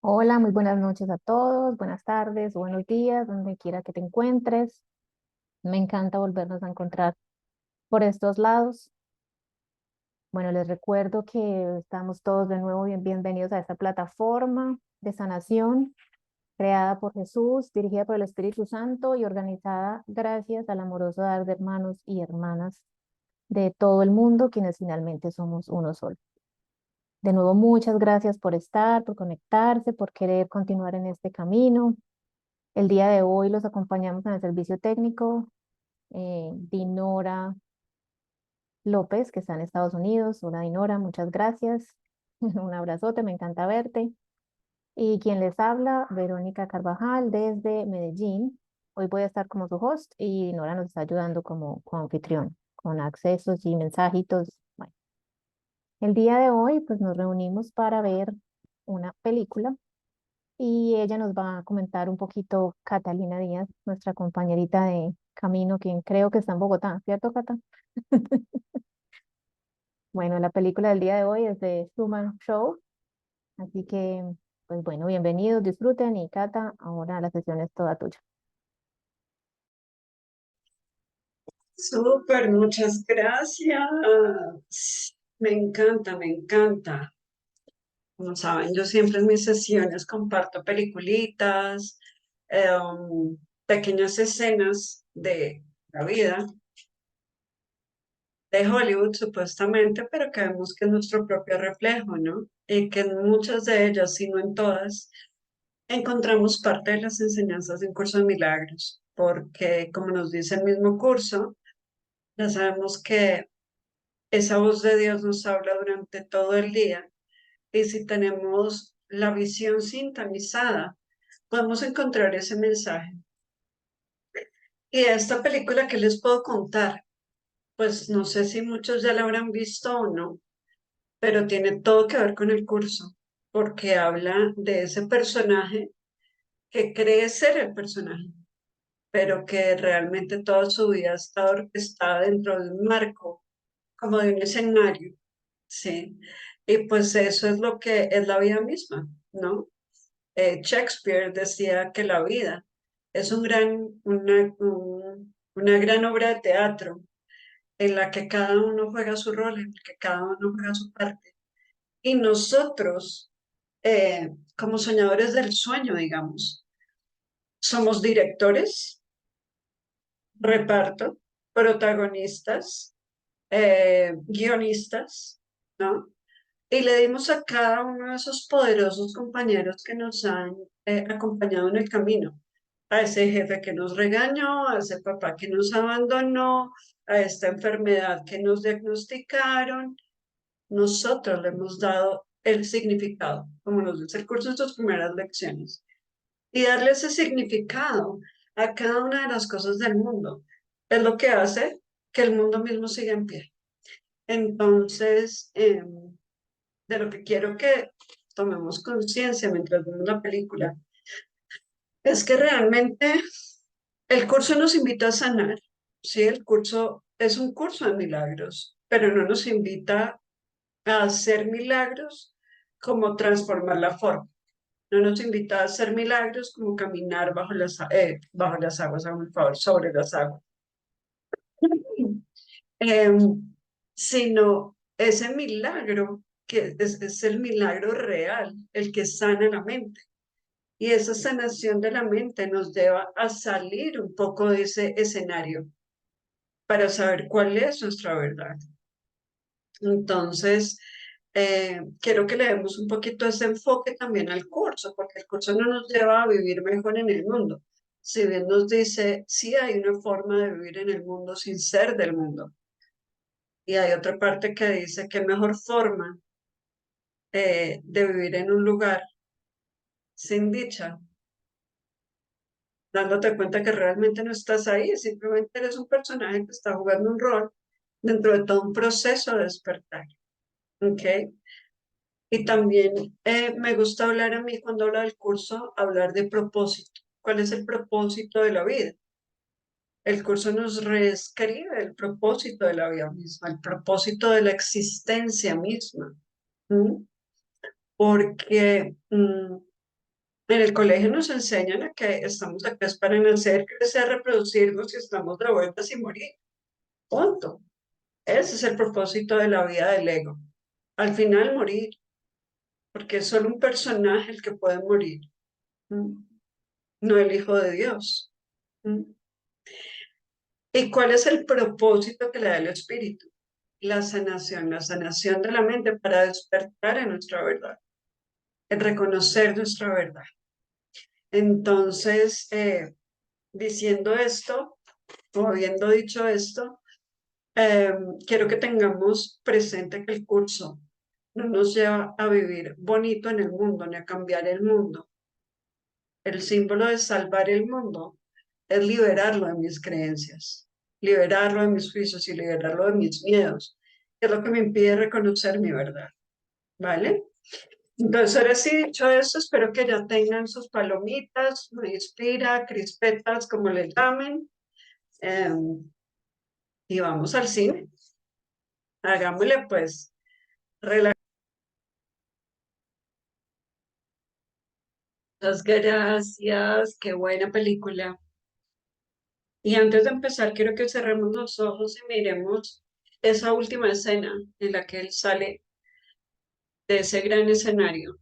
Hola, muy buenas noches a todos, buenas tardes, buenos días, donde quiera que te encuentres. Me encanta volvernos a encontrar por estos lados. Bueno, les recuerdo que estamos todos de nuevo bienvenidos a esta plataforma de sanación creada por Jesús, dirigida por el Espíritu Santo y organizada gracias al amoroso dar de hermanos y hermanas de todo el mundo, quienes finalmente somos uno solo. De nuevo, muchas gracias por estar, por conectarse, por querer continuar en este camino. El día de hoy los acompañamos en el servicio técnico, Dinora López, que está en Estados Unidos. Hola Dinora, muchas gracias. Un abrazote, me encanta verte. Y quien les habla, Verónica Carvajal desde Medellín. Hoy voy a estar como su host y Dinora nos está ayudando como anfitrión, con accesos y mensajitos. Bueno, el día de hoy pues nos reunimos para ver una película y ella nos va a comentar un poquito Catalina Díaz, nuestra compañerita de camino, quien creo que está en Bogotá, ¿cierto, Cata? Bueno, la película del día de hoy es de Truman Show, así que, pues bueno, bienvenidos, disfruten y Cata, ahora la sesión es toda tuya. Súper, muchas gracias. Me encanta, me encanta. Como saben, yo siempre en mis sesiones comparto peliculitas, pequeñas escenas de la vida de Hollywood, supuestamente, pero que vemos que es nuestro propio reflejo, ¿no? Y que en muchas de ellas, si no en todas, encontramos parte de las enseñanzas de un curso de milagros, porque como nos dice el mismo curso, ya sabemos que esa voz de Dios nos habla durante todo el día y si tenemos la visión sintonizada, podemos encontrar ese mensaje. Y de esta película, ¿qué les puedo contar? Pues no sé si muchos ya la habrán visto o no, pero tiene todo que ver con el curso, porque habla de ese personaje que cree ser el personaje, pero que realmente toda su vida está orquestada dentro de un marco, como de un escenario. Sí, y pues eso es lo que es la vida misma, ¿no? Shakespeare decía que la vida es una gran obra de teatro en la que cada uno juega su rol, en la que cada uno juega su parte. Y nosotros, como soñadores del sueño, digamos, somos directores, reparto, protagonistas, guionistas, ¿no? Y le dimos a cada uno de esos poderosos compañeros que nos han acompañado en el camino. A ese jefe que nos regañó, a ese papá que nos abandonó, a esta enfermedad que nos diagnosticaron. Nosotros le hemos dado el significado, como nos dice el curso en sus primeras lecciones. Y darle ese significado a cada una de las cosas del mundo es lo que hace que el mundo mismo siga en pie. Entonces, de lo que quiero que tomemos conciencia mientras vemos la película, es que realmente el curso nos invita a sanar, ¿sí? El curso es un curso de milagros, pero no nos invita a hacer milagros como transformar la forma. No nos invita a hacer milagros como caminar bajo las aguas, hágame el favor, sobre las aguas. Sino ese milagro que es el milagro real, el que sana la mente. Y esa sanación de la mente nos lleva a salir un poco de ese escenario para saber cuál es nuestra verdad. Entonces, quiero que le demos un poquito ese enfoque también al curso, porque el curso no nos lleva a vivir mejor en el mundo. Si bien nos dice, sí hay una forma de vivir en el mundo sin ser del mundo. Y hay otra parte que dice que mejor forma de vivir en un lugar sin dicha, dándote cuenta que realmente no estás ahí, simplemente eres un personaje que está jugando un rol dentro de todo un proceso de despertar. ¿Ok? Y también me gusta hablar a mí cuando hablo del curso, hablar de propósito. ¿Cuál es el propósito de la vida? El curso nos reescribe el propósito de la vida misma, el propósito de la existencia misma. ¿Mm? Porque En el colegio nos enseñan a que estamos acá es para nacer, crecer, reproducirnos y estamos de vueltas y morir. Punto. Ese es el propósito de la vida del ego. Al final morir, porque es solo un personaje el que puede morir, ¿m? No el Hijo de Dios. ¿M? ¿Y cuál es el propósito que le da el Espíritu? La sanación de la mente para despertar en nuestra verdad, en reconocer nuestra verdad. Entonces, diciendo esto, o habiendo dicho esto, eh, quiero que tengamos presente que el curso no nos lleva a vivir bonito en el mundo, ni a cambiar el mundo. El símbolo de salvar el mundo es liberarlo de mis creencias, liberarlo de mis juicios y liberarlo de mis miedos, que es lo que me impide reconocer mi verdad, ¿vale? Entonces, ahora sí, dicho eso, espero que ya tengan sus palomitas, me inspira, crispetas, como le llamen, eh, y vamos al cine. Hagámosle pues, muchas gracias, qué buena película. Y antes de empezar, quiero que cerremos los ojos y miremos esa última escena en la que él sale de ese gran escenario.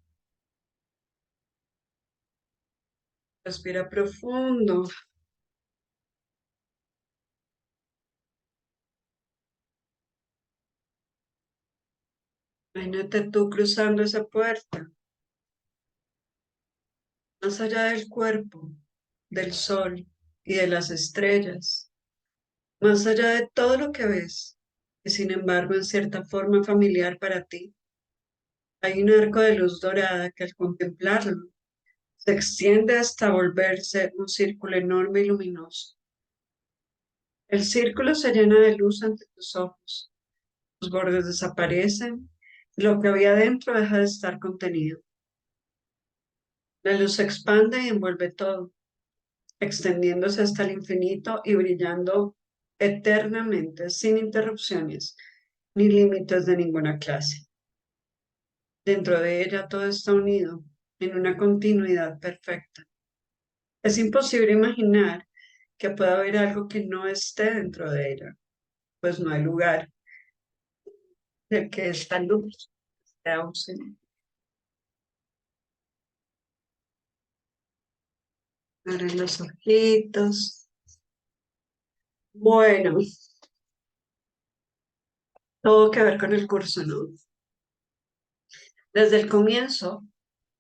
Respira profundo. Imagínate tú cruzando esa puerta, más allá del cuerpo, del sol y de las estrellas, más allá de todo lo que ves, y sin embargo en cierta forma familiar para ti. Hay un arco de luz dorada que al contemplarlo se extiende hasta volverse un círculo enorme y luminoso. El círculo se llena de luz ante tus ojos, los bordes desaparecen, y lo que había dentro deja de estar contenido. La luz se expande y envuelve todo, extendiéndose hasta el infinito y brillando eternamente, sin interrupciones ni límites de ninguna clase. Dentro de ella todo está unido en una continuidad perfecta. Es imposible imaginar que pueda haber algo que no esté dentro de ella, pues no hay lugar en el que esta luz esté ausente. Abren los ojitos. Bueno, todo que ver con el curso, ¿no? Desde el comienzo,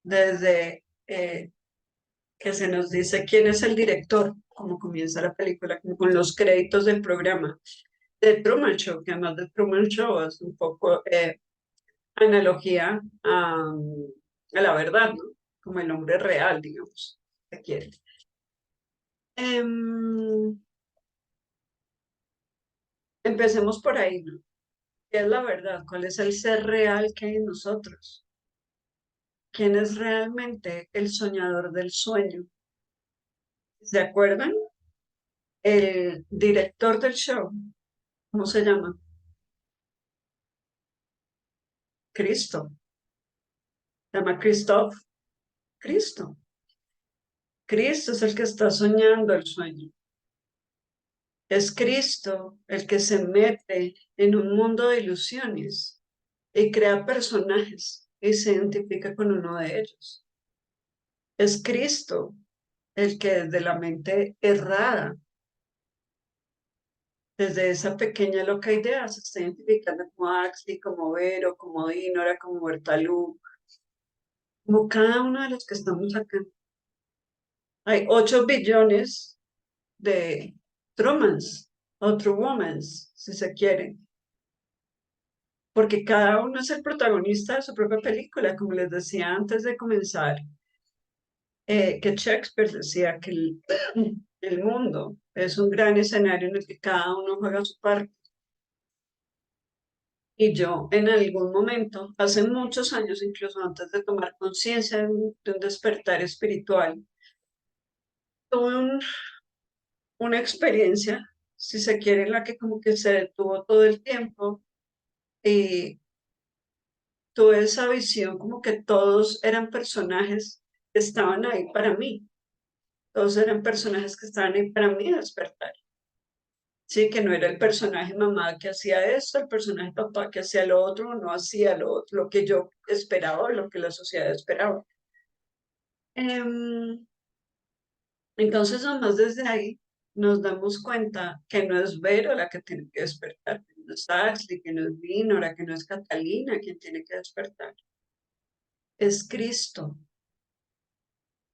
desde que se nos dice quién es el director, cómo comienza la película, como con los créditos del programa de Truman Show, que además de Truman Show es un poco analogía a la verdad, ¿no? Como el hombre real, digamos, se quiere. Em, Empecemos por ahí, ¿no? ¿Qué es la verdad? ¿Cuál es el ser real que hay en nosotros? ¿Quién es realmente el soñador del sueño? ¿Se acuerdan? El director del show, ¿cómo se llama? Cristo. Se llama Christoph. Cristo. Cristo es el que está soñando el sueño. Es Cristo el que se mete en un mundo de ilusiones y crea personajes y se identifica con uno de ellos. Es Cristo el que desde la mente errada, desde esa pequeña loca idea, se está identificando como Axli, como Vero, como Dinora, como Bertalú, como cada uno de los que estamos acá. Hay 8 billones de Trumans o Trumans, si se quiere, porque cada uno es el protagonista de su propia película, como les decía antes de comenzar, que Shakespeare decía que el mundo es un gran escenario en el que cada uno juega su parte. Y yo en algún momento, hace muchos años, incluso antes de tomar conciencia de un despertar espiritual, tuve una experiencia, si se quiere, en la que como que se detuvo todo el tiempo y tuve esa visión como que todos eran personajes estaban ahí para mí. Todos eran personajes que estaban ahí para mí despertar. Sí, que no era el personaje mamá que hacía esto, el personaje papá que hacía lo otro, no hacía lo otro, lo que yo esperaba, lo que la sociedad esperaba. Em, entonces, nomás desde ahí nos damos cuenta que no es Vero la que tiene que despertar, que no es Ashley, que no es Dinora, que no es Catalina quien tiene que despertar. Es Cristo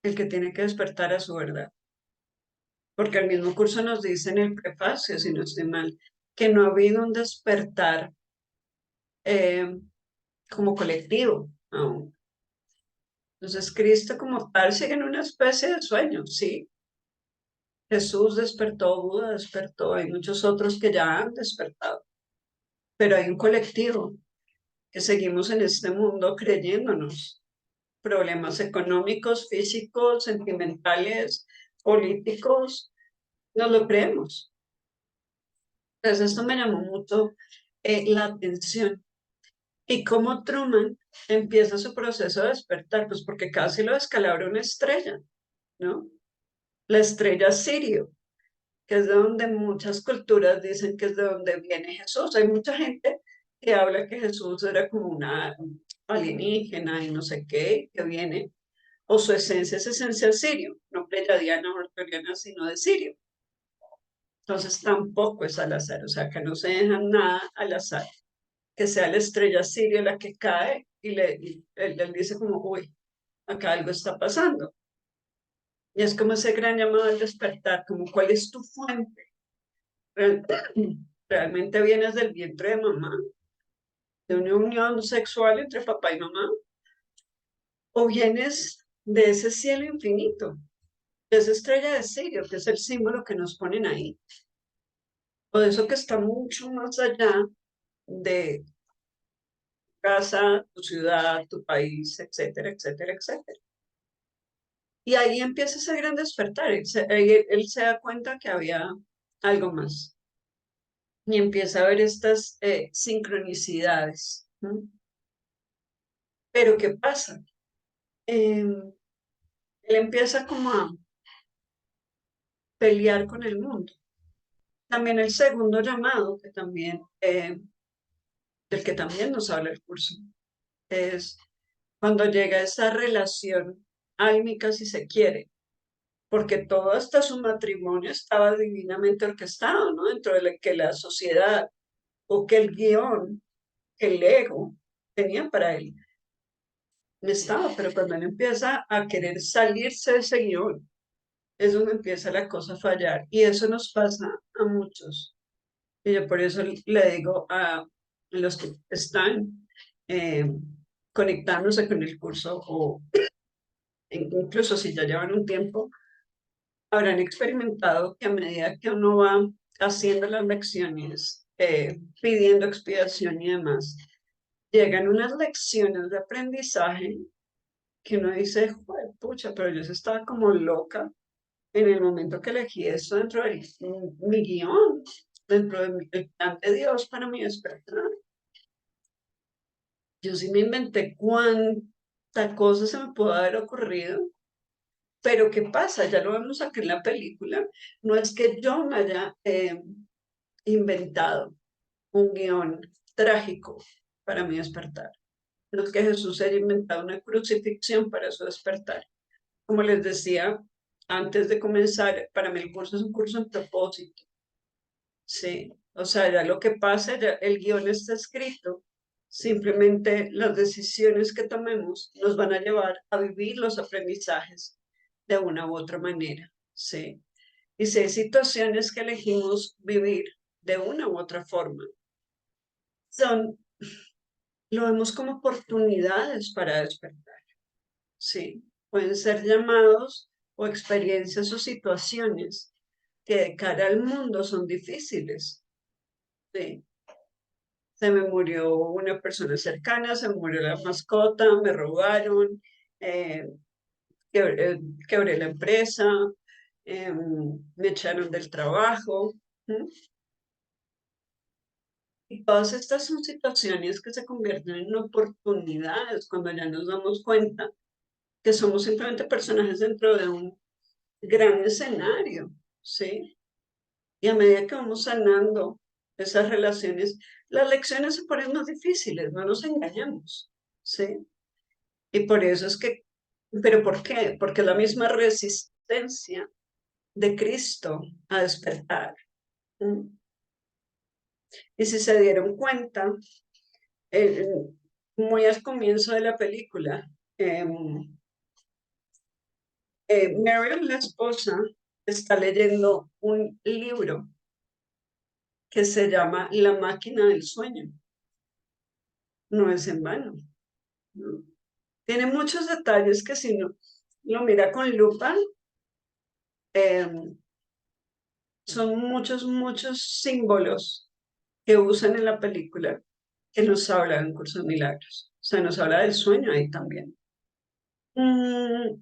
el que tiene que despertar a su verdad. Porque el mismo curso nos dice en el prefacio, si no estoy mal, que no ha habido un despertar eh, como colectivo aún. Entonces, Cristo como tal sigue en una especie de sueño, sí. Jesús despertó, Buda despertó, hay muchos otros que ya han despertado, pero hay un colectivo que seguimos en este mundo creyéndonos problemas económicos, físicos, sentimentales, políticos, no lo creemos. Entonces, esto me llamó mucho la atención. Y cómo Truman empieza su proceso de despertar, pues porque casi lo descalabra una estrella, ¿no? La estrella Sirio, que es de donde muchas culturas dicen que es de donde viene Jesús. Hay mucha gente que habla que Jesús era como una alienígena y no sé qué, que viene, o su esencia es esencia sirio, no pleyadiana o arturiana, sino de Sirio. Entonces tampoco es al azar, o sea, que no se deja nada al azar, que sea la estrella Sirio la que cae y él dice como, uy, acá algo está pasando. Y es como ese gran llamado al despertar, como cuál es tu fuente. Real- ¿Realmente vienes del vientre de mamá, de una unión sexual entre papá y mamá? ¿O vienes de ese cielo infinito, de esa estrella de Sirio, que es el símbolo que nos ponen ahí? O de eso que está mucho más allá de casa, tu ciudad, tu país, etcétera, etcétera, etcétera. Y ahí empieza ese gran despertar. Él se da cuenta que había algo más. Y empieza a ver estas sincronicidades, ¿no? Pero ¿qué pasa? Él empieza como a pelear con el mundo. También el segundo llamado, que también, del que también nos habla el curso, es cuando llega esa relación álmica, si se quiere, porque todo hasta su matrimonio estaba divinamente orquestado, ¿no? Dentro de que la sociedad o que el guión, el ego tenía para él. Estaba, pero cuando él empieza a querer salirse de ese guión, es donde empieza la cosa a fallar. Y eso nos pasa a muchos. Y yo por eso le digo a los que están eh, conectándose con el curso o incluso si ya llevan un tiempo, habrán experimentado que a medida que uno va haciendo las lecciones, pidiendo expiación y demás, llegan unas lecciones de aprendizaje que uno dice, "Jue pucha, pero yo estaba como loca en el momento que elegí eso dentro de mi guión, dentro del plan de Dios para mi despertar. Yo sí me inventé cuánta cosa se me pudo haber ocurrido, pero ¿qué pasa? Ya lo vemos aquí en la película. No es que yo me haya inventado un guión trágico para mi despertar. No es que Jesús haya inventado una crucifixión para su despertar. Como les decía antes de comenzar, para mí el curso es un curso en propósito. Sí, o sea, ya lo que pasa, ya el guión está escrito. Simplemente las decisiones que tomemos nos van a llevar a vivir los aprendizajes de una u otra manera. Sí. Y si hay situaciones que elegimos vivir de una u otra forma, son, lo vemos como oportunidades para despertar. Sí. Pueden ser llamados o experiencias o situaciones que de cara al mundo son difíciles. Sí. Se me murió una persona cercana, se me murió la mascota, me robaron, eh, quebré la empresa, me echaron del trabajo. ¿Mm? Y todas estas son situaciones que se convierten en oportunidades cuando ya nos damos cuenta que somos simplemente personajes dentro de un gran escenario, ¿sí? Y a medida que vamos sanando esas relaciones, las lecciones se ponen más difíciles, no nos engañamos, ¿sí? Y por eso es que, ¿pero por qué? Porque la misma resistencia de Cristo a despertar. ¿Mm? Y si se dieron cuenta, eh, muy al comienzo de la película, eh, Marion, la esposa, está leyendo un libro que se llama La máquina del sueño. No es en vano, ¿no? Tiene muchos detalles que si no lo mira con lupa, eh, son muchos, muchos símbolos que usan en la película que nos habla de un curso de milagros. O sea, nos habla del sueño ahí también. Mm,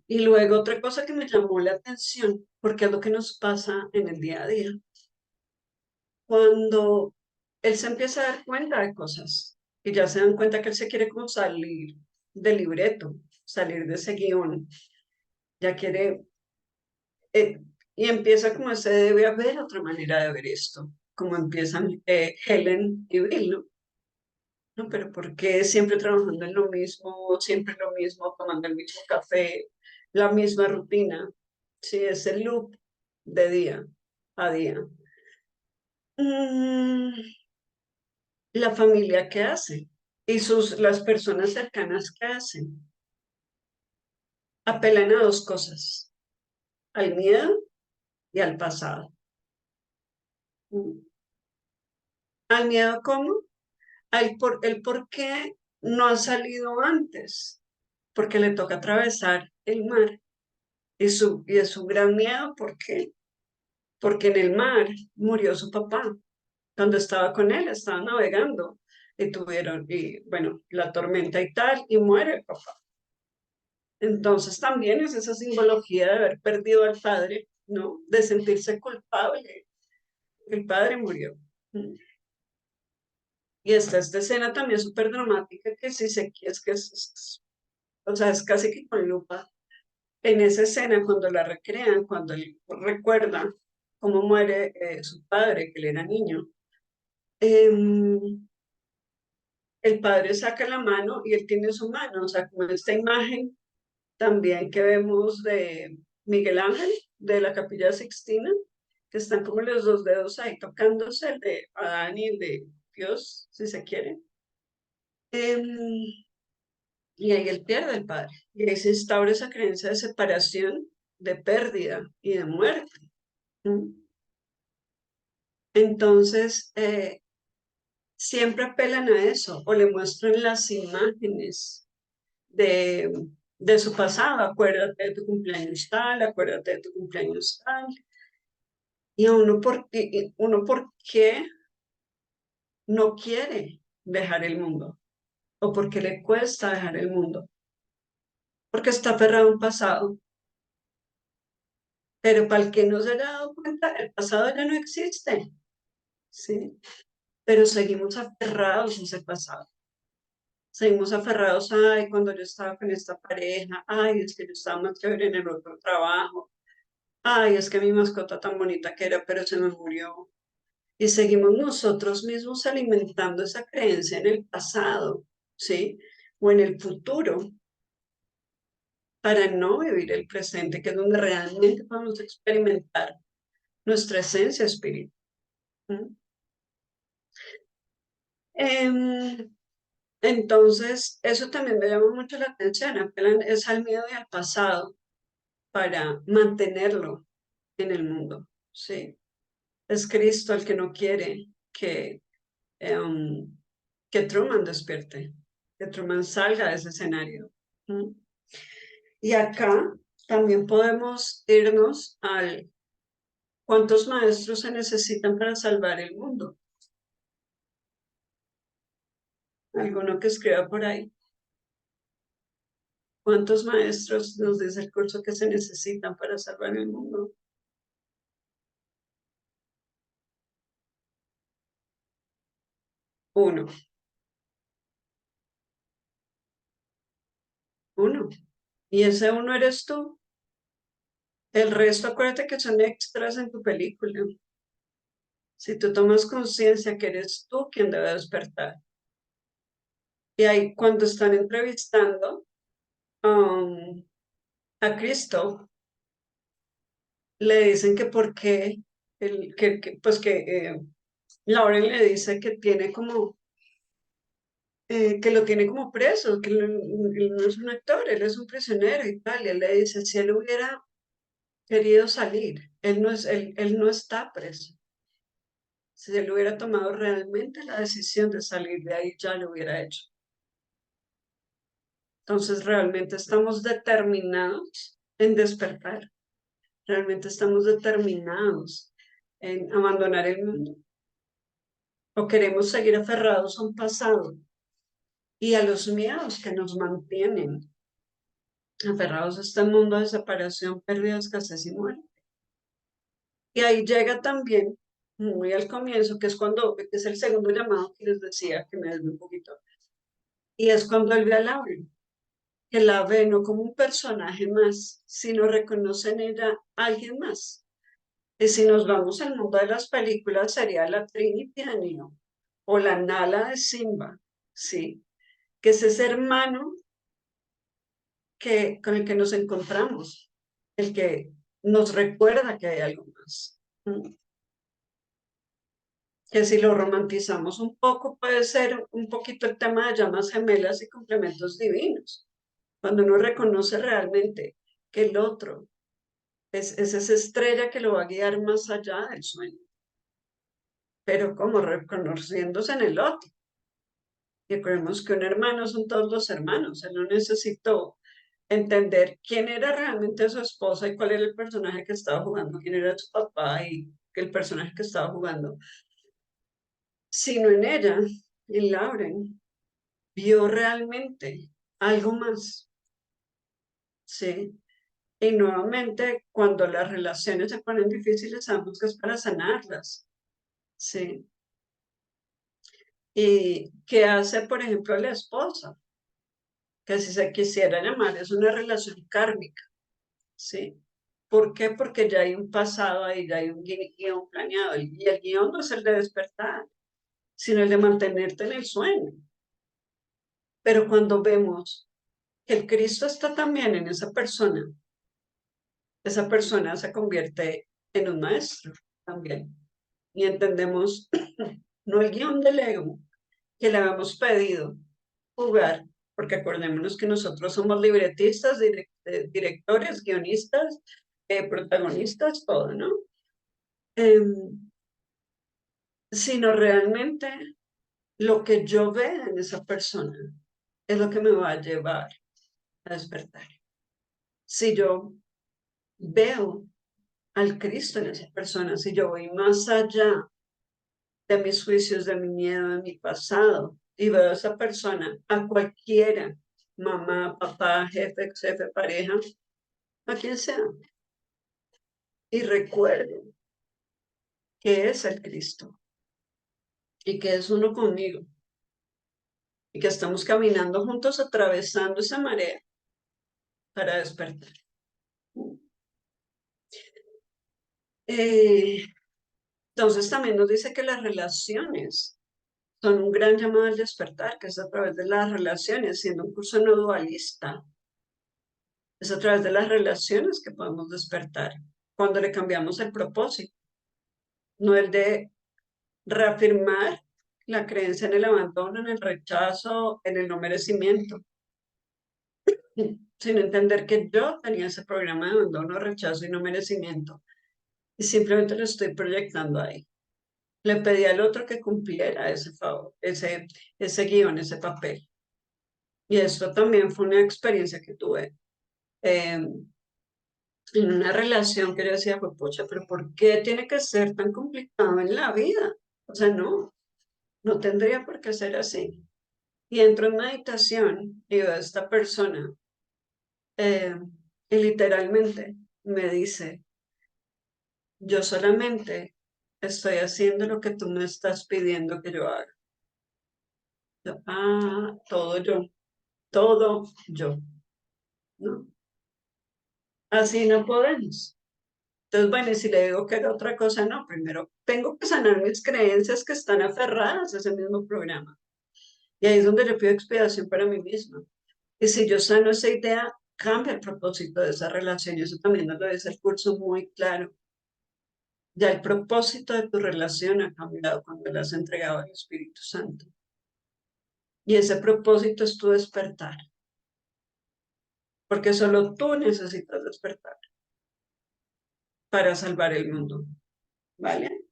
y luego otra cosa que me llamó la atención, porque es lo que nos pasa en el día a día, cuando él se empieza a dar cuenta de cosas y ya se dan cuenta que él se quiere como salir del libreto, salir de ese guión, ya quiere, eh, y empieza como se debe haber otra manera de ver esto, como empiezan Helen y Bill, ¿no? No, pero ¿por qué siempre trabajando en lo mismo, siempre lo mismo, tomando el mismo café, la misma rutina? Sí, ese loop de día a día. Mm, la familia que hace y las personas cercanas que hacen apelan a dos cosas, al miedo y al pasado. Mm. Al miedo, ¿cómo? El por qué no ha salido antes, porque le toca atravesar el mar. Y es un gran miedo, ¿por qué? Porque en el mar murió su papá. Cuando estaba con él, estaba navegando y tuvieron, y bueno, la tormenta y tal, y muere el papá. Entonces también es esa simbología de haber perdido al padre, ¿no? De sentirse culpable. El padre murió. Y esta escena también súper dramática que sí sé que es que o sea, es casi que con lupa. En esa escena, cuando la recrean, cuando él recuerda cómo muere su padre, que él era niño, em, el padre saca la mano y él tiene su mano, o sea, como esta imagen también que vemos de Miguel Ángel, de la Capilla Sixtina, que están como los dos dedos ahí tocándose, el de Adán y el de Dios, si se quiere. Em, y ahí él pierde el padre. Y ahí se instaura esa creencia de separación, de pérdida y de muerte. ¿Mm? Entonces, siempre apelan a eso o le muestran las imágenes de, de su pasado. Acuérdate de tu cumpleaños tal, acuérdate de tu cumpleaños tal. Y a uno por qué no quiere dejar el mundo o por qué le cuesta dejar el mundo. Porque está aferrado a un pasado. Pero para el que no se haya dado cuenta, el pasado ya no existe. ¿Sí? Pero seguimos aferrados a ese pasado. Seguimos aferrados, ay, cuando yo estaba con esta pareja, ay, es que yo estaba más chévere en el otro trabajo, ay, es que mi mascota tan bonita que era, pero se me murió. Y seguimos nosotros mismos alimentando esa creencia en el pasado, ¿sí? O en el futuro, para no vivir el presente, que es donde realmente podemos experimentar nuestra esencia espiritual. ¿Mm? Em, entonces, eso también me llama mucho la atención, apelan es al miedo y al pasado para mantenerlo en el mundo, ¿sí? Es Cristo el que no quiere em, que Truman despierte, que Truman salga de ese escenario. ¿Mm? Y acá también podemos irnos al cuántos maestros se necesitan para salvar el mundo. Alguno que escriba por ahí. ¿Cuántos maestros nos dice el curso que se necesitan para salvar el mundo? Uno. uno. Y ese uno eres tú. El resto, acuérdate que son extras en tu película. Si tú tomas conciencia que eres tú quien debe despertar. Y ahí cuando están entrevistando a Cristo, le dicen que por qué, pues que Lauren le dice que tiene como, que lo tiene como preso, que él no es un actor, él es un prisionero y tal. Y él le dice, si él hubiera querido salir, él no está preso. Si él hubiera tomado realmente la decisión de salir de ahí, ya lo hubiera hecho. Entonces, realmente estamos determinados en despertar. Realmente estamos determinados en abandonar el mundo. O queremos seguir aferrados a un pasado y a los miedos que nos mantienen aferrados a este mundo de separación, pérdida, escasez y muerte. Y ahí llega también, muy al comienzo, que es el segundo llamado que les decía, que me desvió un poquito, y es cuando él ve a Lauren, que la ve no como un personaje más, sino reconoce en ella a alguien más. Y si nos vamos al mundo de las películas, sería la Trinity de Neo o la Nala de Simba, ¿sí? Que es ese hermano con el que nos encontramos, el que nos recuerda que hay algo más. Que si lo romantizamos un poco, puede ser un poquito el tema de llamas gemelas y complementos divinos, cuando uno reconoce realmente que el otro es esa estrella que lo va a guiar más allá del sueño, pero como reconociéndose en el otro. Y creemos que un hermano son todos los hermanos. Él no necesitó entender quién era realmente su esposa y cuál era el personaje que estaba jugando, quién era su papá y el personaje que estaba jugando, sino en ella, en Lauren, vio realmente algo más, ¿sí? Y nuevamente, cuando las relaciones se ponen difíciles, sabemos que es para sanarlas, ¿sí? ¿Y qué hace, por ejemplo, la esposa? Que si se quisiera llamar, es una relación kármica, ¿sí? ¿Por qué? Porque ya hay un pasado ahí, ya hay un guión planeado. Y el guión no es el de despertar, sino el de mantenerte en el sueño. Pero cuando vemos que el Cristo está también en esa persona se convierte en un maestro también. Y entendemos no el guión del ego que le habíamos pedido jugar, porque acordémonos que nosotros somos libretistas, directores, guionistas, protagonistas, todo, ¿no? Em, Sino realmente lo que yo vea en esa persona es lo que me va a llevar a despertar. Si yo veo al Cristo en esa persona, si yo voy más allá de mis juicios, de mi miedo, de mi pasado, y veo a esa persona, a cualquiera, mamá, papá, jefe, ex jefe, pareja, a quien sea, y recuerdo que es el Cristo y que es uno conmigo y que estamos caminando juntos atravesando esa marea para despertar. Eh, entonces también nos dice que las relaciones son un gran llamado al despertar, que es a través de las relaciones, siendo un curso no dualista. Es a través de las relaciones que podemos despertar, cuando le cambiamos el propósito, no el de reafirmar la creencia en el abandono, en el rechazo, en el no merecimiento, sin entender que yo tenía ese programa de abandono, rechazo y no merecimiento, y simplemente lo estoy proyectando ahí. Le pedí al otro que cumpliera ese favor, ese guión, ese papel. Y esto también fue una experiencia que tuve en una relación que yo decía, pues, pocha, pero ¿por qué tiene que ser tan complicado en la vida? O sea, no tendría por qué ser así. Y entro en meditación y veo a esta persona eh, y literalmente me dice, yo solamente estoy haciendo lo que tú me estás pidiendo que yo haga. Todo yo, todo yo. ¿no? Así no podemos. Entonces, bueno, y si le digo que haga otra cosa, no, primero tengo que sanar mis creencias que están aferradas a ese mismo programa. Y ahí es donde yo pido expiación para mí misma. Y si yo sano esa idea, cambia el propósito de esa relación. Y eso también nos lo dice el curso muy claro. Ya el propósito de tu relación ha cambiado cuando le has entregado al Espíritu Santo. Y ese propósito es tu despertar, porque solo tú necesitas despertar para salvar el mundo, ¿vale?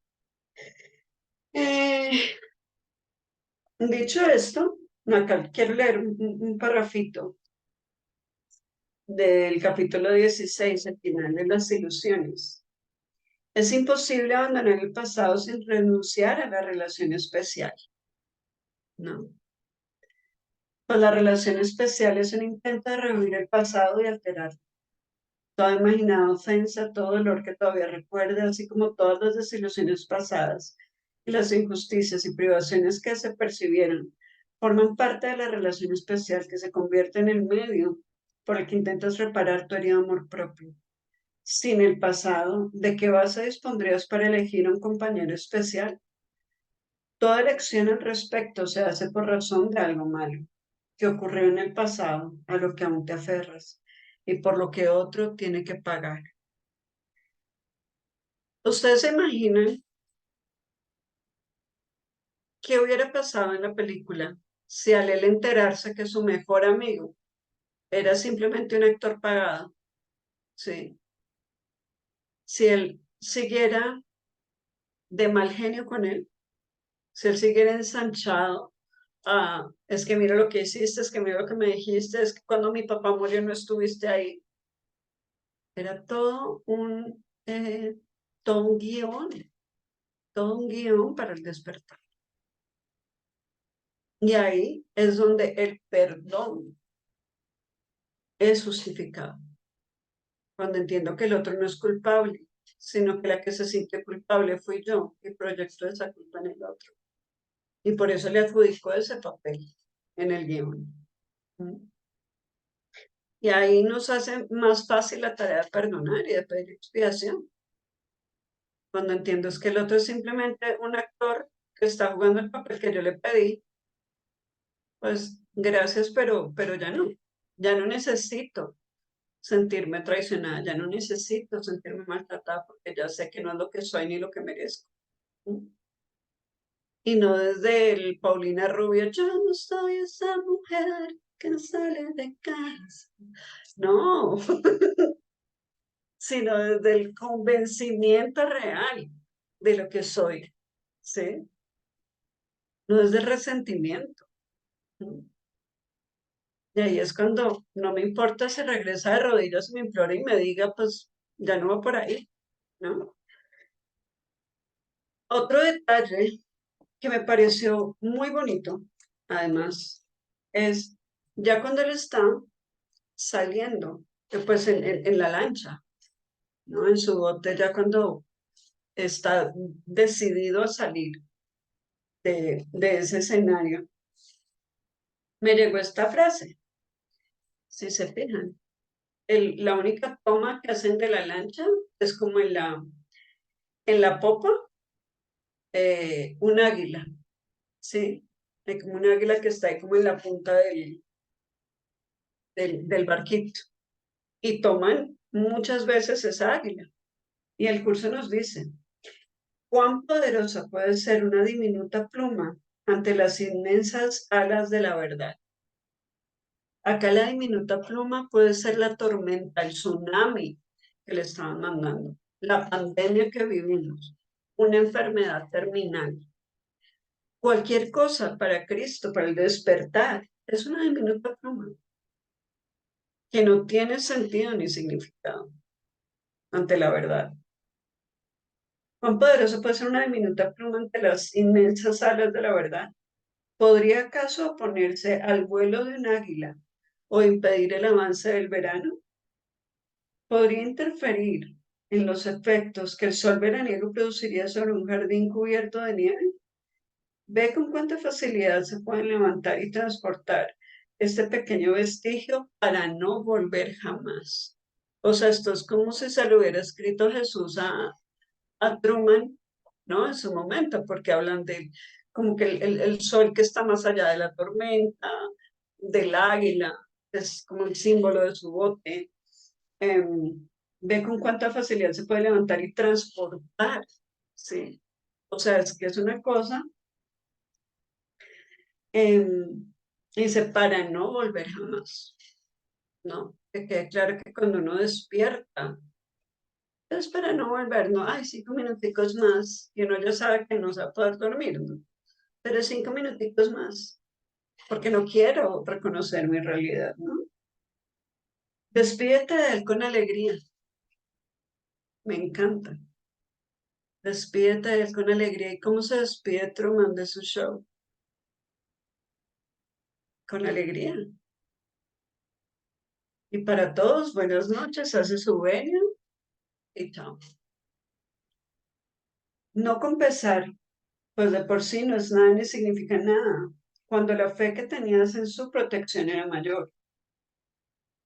Eh, dicho esto, acá quiero leer un parrafito del capítulo 16, el final de las ilusiones. Es imposible abandonar el pasado sin renunciar a la relación especial, ¿no? Pues la relación especial es un intento de revivir el pasado y alterar toda imaginada ofensa, todo dolor que todavía recuerda, así como todas las desilusiones pasadas y las injusticias y privaciones que se percibieron, forman parte de la relación especial que se convierte en el medio por el que intentas reparar tu herido amor propio. Sin el pasado, ¿de qué base dispondrías para elegir a un compañero especial? Toda elección al respecto se hace por razón de algo malo que ocurrió en el pasado, a lo que aún te aferras, y por lo que otro tiene que pagar. ¿Ustedes se imaginan qué hubiera pasado en la película si al él enterarse que su mejor amigo era simplemente un actor pagado? ¿Sí? Si él siguiera de mal genio con él, si él siguiera ensanchado, es que mira lo que hiciste, es que mira lo que me dijiste, es que cuando mi papá murió no estuviste ahí. Era todo un guión, todo un guión para el despertar. Y ahí es donde el perdón es justificado. Cuando entiendo que el otro no es culpable, sino que la que se siente culpable fui yo y proyecto esa culpa en el otro. Y por eso le adjudico ese papel en el guión. ¿Mm? Y ahí nos hace más fácil la tarea de perdonar y de pedir expiación. Cuando entiendo es que el otro es simplemente un actor que está jugando el papel que yo le pedí, pues gracias, pero ya no necesito sentirme traicionada, ya no necesito sentirme maltratada porque ya sé que no es lo que soy ni lo que merezco. ¿Sí? Y no desde el Paulina Rubio, yo no soy esa mujer que no sale de casa. No, sino desde el convencimiento real de lo que soy, ¿sí? No desde el resentimiento. ¿Sí? Y ahí es cuando no me importa si regresa de rodillas y me implora y me diga, pues ya no va por ahí, ¿no? Otro detalle que me pareció muy bonito, además, es ya cuando él está saliendo, pues en la lancha, ¿no? En su bote, ya cuando está decidido a salir de ese escenario, me llegó esta frase, si se fijan. La única toma que hacen de la lancha es como en la popa, un águila, ¿sí? Hay como un águila que está ahí como en la punta del barquito. Y toman muchas veces esa águila. Y el curso nos dice, ¿cuán poderosa puede ser una diminuta pluma ante las inmensas alas de la verdad? Acá la diminuta pluma puede ser la tormenta, el tsunami que le estaban mandando, la pandemia que vivimos, una enfermedad terminal. Cualquier cosa para Cristo, para el despertar, es una diminuta pluma que no tiene sentido ni significado ante la verdad. ¿Cuán poderoso puede ser una diminuta pluma ante las inmensas alas de la verdad? ¿Podría acaso oponerse al vuelo de un águila o impedir el avance del verano? ¿Podría interferir en los efectos que el sol veraniego produciría sobre un jardín cubierto de nieve? Ve con cuánta facilidad se pueden levantar y transportar este pequeño vestigio para no volver jamás. O sea, esto es como si se lo hubiera escrito Jesús a Truman, ¿no? En su momento, porque hablan de como que el sol que está más allá de la tormenta, del águila, es como el símbolo de su bote. Ve con cuánta facilidad se puede levantar y transportar, ¿sí? O sea, es que es una cosa, dice, para no volver jamás, ¿no? Que quede claro que cuando uno despierta, es para no volver, no, ay, 5 minuticos más, y uno ya sabe que no se va a poder dormir, ¿no? Pero 5 minuticos más, porque no quiero reconocer mi realidad, ¿no? Despídete de él con alegría, me encanta. Despídete de él con alegría. ¿Y cómo se despide Truman de su show? Con alegría. Y para todos, buenas noches, hace su venia y chao. No con pesar, pues de por sí no es nada ni significa nada, cuando la fe que tenías en su protección era mayor.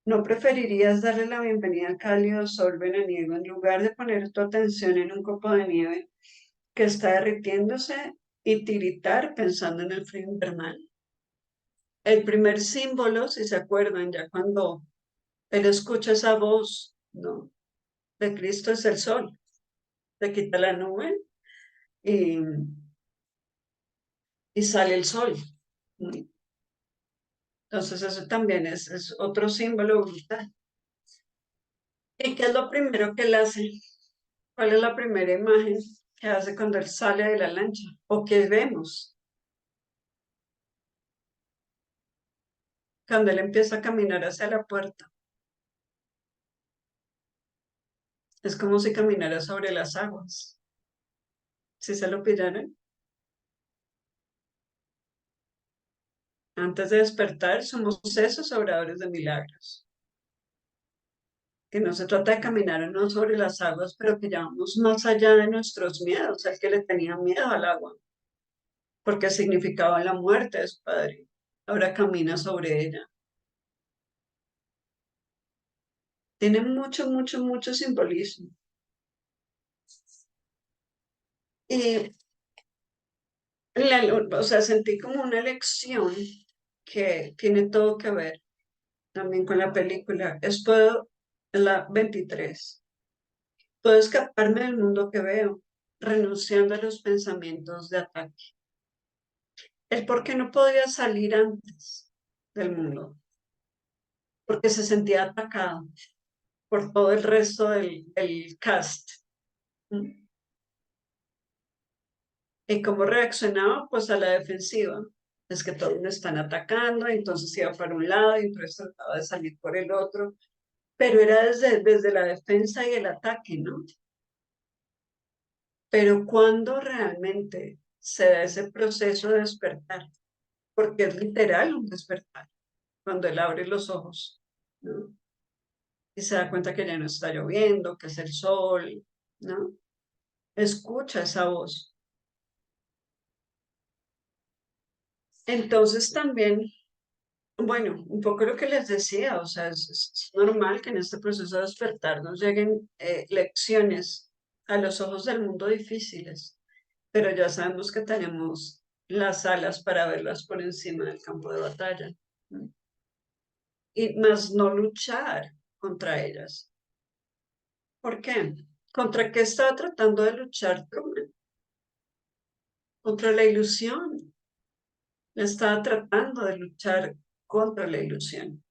¿No preferirías darle la bienvenida al cálido sol veraniego en lugar de poner tu atención en un copo de nieve que está derritiéndose y tiritar pensando en el frío invernal? El primer símbolo, si se acuerdan, ya cuando él escucha esa voz, ¿no? De Cristo es el sol, le quita la nube y, y sale el sol. Entonces eso también es otro símbolo brutal. ¿Y qué es lo primero que él hace? ¿Cuál es la primera imagen que hace cuando él sale de la lancha? ¿O qué vemos? Cuando él empieza a caminar hacia la puerta. Es como si caminara sobre las aguas. Si se lo pillaran, antes de despertar, somos esos obradores de milagros. Que no se trata de caminar o no sobre las aguas, pero que llevamos más allá de nuestros miedos, el que le tenía miedo al agua, porque significaba la muerte de su padre. Ahora camina sobre ella. Tiene mucho, mucho, mucho simbolismo. Y o sea, sentí como una lección que tiene todo que ver también con la película. La 23. Puedo escaparme del mundo que veo, renunciando a los pensamientos de ataque. El por qué no podía salir antes del mundo, porque se sentía atacado por todo el resto del cast. ¿Y cómo reaccionaba? Pues a la defensiva. Es que todos me están atacando, entonces iba para un lado y entonces trataba de salir por el otro, pero era desde la defensa y el ataque, ¿no? Pero cuando realmente se da ese proceso de despertar, porque es literal un despertar, cuando él abre los ojos, ¿no? Y se da cuenta que ya no está lloviendo, que es el sol, ¿no? Escucha esa voz. Entonces también, bueno, un poco lo que les decía, o sea, es normal que en este proceso de despertar nos lleguen lecciones a los ojos del mundo difíciles, pero ya sabemos que tenemos las alas para verlas por encima del campo de batalla, ¿no? Y más no luchar contra ellas. ¿Por qué? ¿Contra qué estaba tratando de luchar Truman? Contra la ilusión. Estaba tratando de luchar contra la ilusión,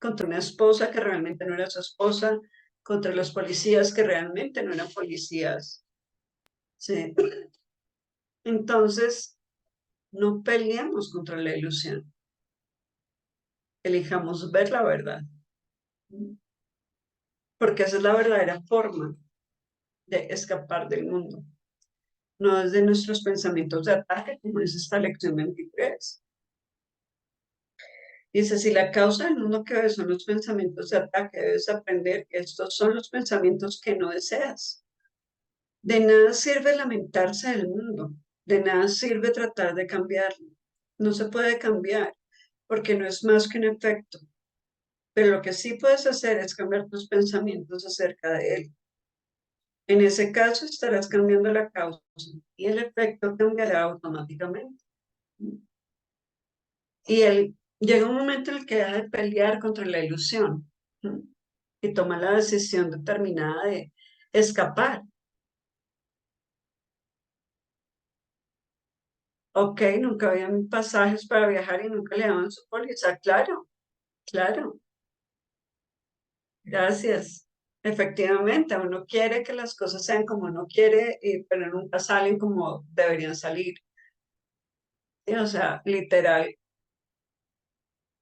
contra una esposa que realmente no era su esposa, contra los policías que realmente no eran policías. ¿Sí? Entonces, no peleamos contra la ilusión, elijamos ver la verdad, porque esa es la verdadera forma de escapar del mundo, no desde nuestros pensamientos de ataque, como es esta lección 23. Dice, si la causa del mundo que ves son los pensamientos de ataque, debes aprender que estos son los pensamientos que no deseas. De nada sirve lamentarse del mundo, de nada sirve tratar de cambiarlo. No se puede cambiar. porque no es más que un efecto. Pero lo que sí puedes hacer es cambiar tus pensamientos acerca de él. En ese caso estarás cambiando la causa y el efecto cambiará automáticamente. Y él llega un momento en el que deja de pelear contra la ilusión, ¿no? Y toma la decisión determinada de escapar. Ok, nunca habían pasajes para viajar y nunca le daban su póliza. Claro, claro, gracias. Efectivamente, uno quiere que las cosas sean como uno quiere, pero nunca salen como deberían salir. ¿Sí? O sea, literal,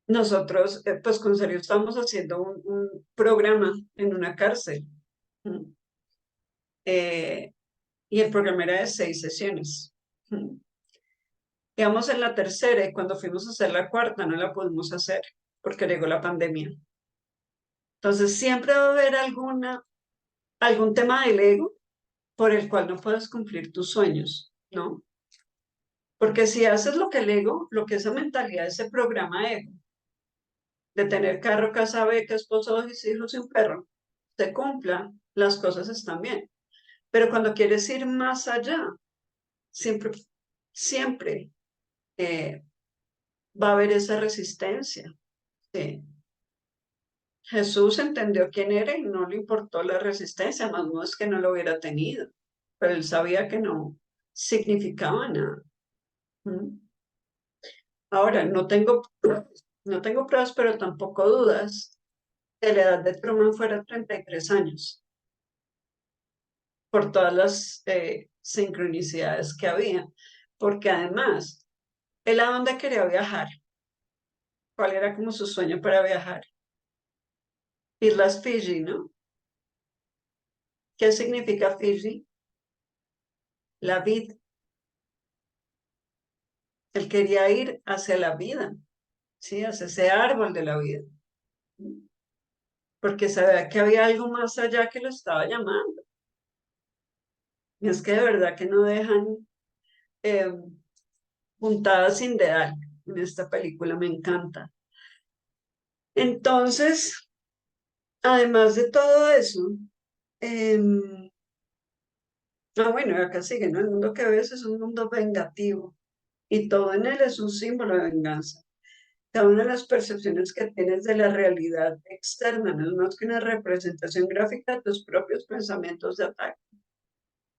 nosotros, pues con serio, estamos haciendo un programa en una cárcel. ¿Mm? Eh, y el programa era de 6 sesiones. ¿Mm? Digamos, en la tercera, y cuando fuimos a hacer la cuarta, no la pudimos hacer porque llegó la pandemia. Entonces, siempre va a haber algún tema del ego por el cual no puedes cumplir tus sueños, ¿no? Porque si haces lo que el ego, lo que esa mentalidad, ese programa ego, de tener carro, casa, beca, esposo, dos hijos y un perro, se cumpla, las cosas están bien. Pero cuando quieres ir más allá, siempre, siempre va a haber esa resistencia. Sí. Jesús entendió quién era y no le importó la resistencia, más no es que no lo hubiera tenido, pero él sabía que no significaba nada. ¿Mm? Ahora, no tengo pruebas, pero tampoco dudas que la edad de Truman fuera 33 años, por todas las sincronicidades que había, porque además, él a dónde quería viajar, cuál era como su sueño para viajar. Islas Fiji, ¿no? ¿Qué significa Fiji? La vida. Él quería ir hacia la vida, ¿sí? Hacia ese árbol de la vida, porque sabía que había algo más allá que lo estaba llamando. Y es que de verdad que no dejan eh, puntadas sin dedal en esta película, me encanta. Entonces, además de todo eso, eh, bueno, acá sigue, ¿no? El mundo que ves es un mundo vengativo y todo en él es un símbolo de venganza. Cada una de las percepciones que tienes de la realidad externa no es más que una representación gráfica de tus propios pensamientos de ataque.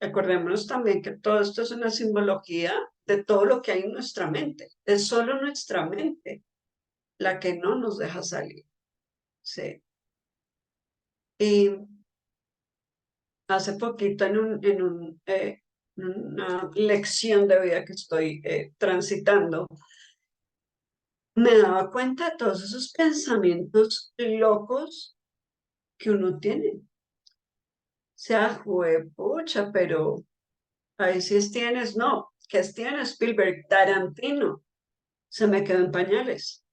Acordémonos también que todo esto es una simbología de todo lo que hay en nuestra mente. Es solo nuestra mente la que no nos deja salir. Sí. Y hace poquito en una lección de vida que estoy transitando, me daba cuenta de todos esos pensamientos locos que uno tiene. O sea, juepucha, pero ahí sí es tienes, no, que es tienes Spielberg, Tarantino, se me quedó en pañales.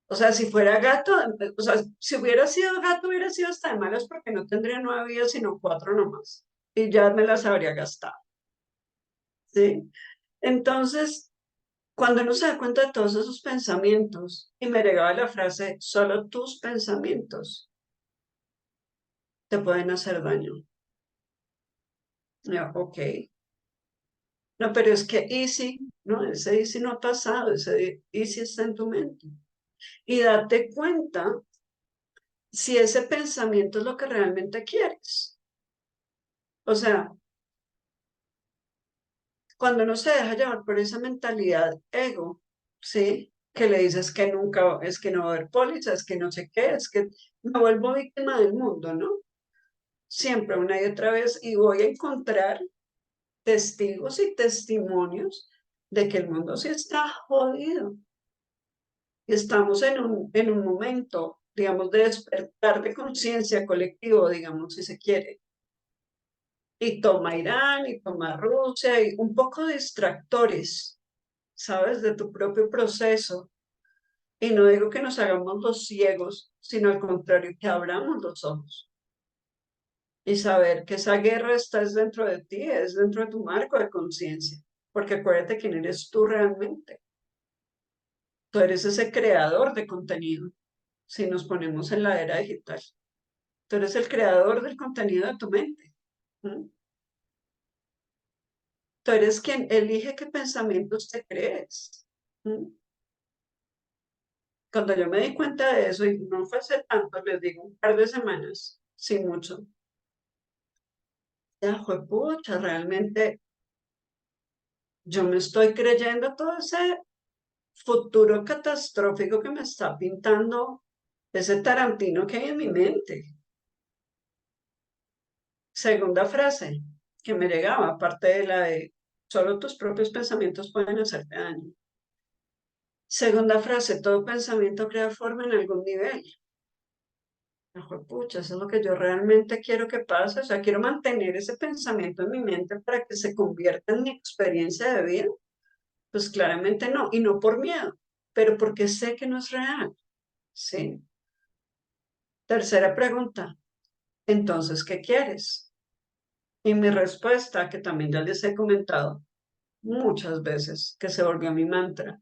O sea, si fuera gato, o sea, si hubiera sido gato, hubiera sido hasta de malas porque no tendría 9 vidas, sino 4 nomás. Y ya me las habría gastado, ¿sí? Entonces, cuando uno se da cuenta de todos esos pensamientos, y me llegaba la frase, solo tus pensamientos te pueden hacer daño. Yo, ok. No, pero es que easy, no, ese easy no ha pasado, ese easy está en tu mente. Y date cuenta si ese pensamiento es lo que realmente quieres. O sea, cuando uno se deja llevar por esa mentalidad ego, ¿sí? Que le dices que nunca, es que no va a haber póliza, es que no sé qué, es que me vuelvo víctima del mundo, ¿no? Siempre una y otra vez y voy a encontrar testigos y testimonios de que el mundo sí está jodido. Y estamos en un momento, digamos, de despertar de conciencia colectivo, digamos, si se quiere. Y toma Irán y toma Rusia y un poco de distractores, ¿sabes? De tu propio proceso. Y no digo que nos hagamos los ciegos, sino al contrario, que abramos los ojos y saber que esa guerra está es dentro de ti, es dentro de tu marco de conciencia, porque acuérdate quién eres tú realmente. Tú eres ese creador de contenido, si nos ponemos en la era digital. Tú eres el creador del contenido de tu mente. ¿Mm? Tú eres quien elige qué pensamientos te crees. ¿Mm? Cuando yo me di cuenta de eso, y no fue hace tanto, les digo, un par de semanas, sin mucho, ya fue pucha, realmente yo me estoy creyendo todo ese futuro catastrófico que me está pintando ese Tarantino que hay en mi mente. Segunda frase que me llegaba, aparte de la de solo tus propios pensamientos pueden hacerte daño. Segunda frase, todo pensamiento crea forma en algún nivel. Pucha, eso es lo que yo realmente quiero que pase. O sea, quiero mantener ese pensamiento en mi mente para que se convierta en mi experiencia de vida. Pues claramente no, y no por miedo, pero porque sé que no es real. Sí. Tercera pregunta, entonces, ¿qué quieres? Y mi respuesta, que también ya les he comentado muchas veces, que se volvió mi mantra,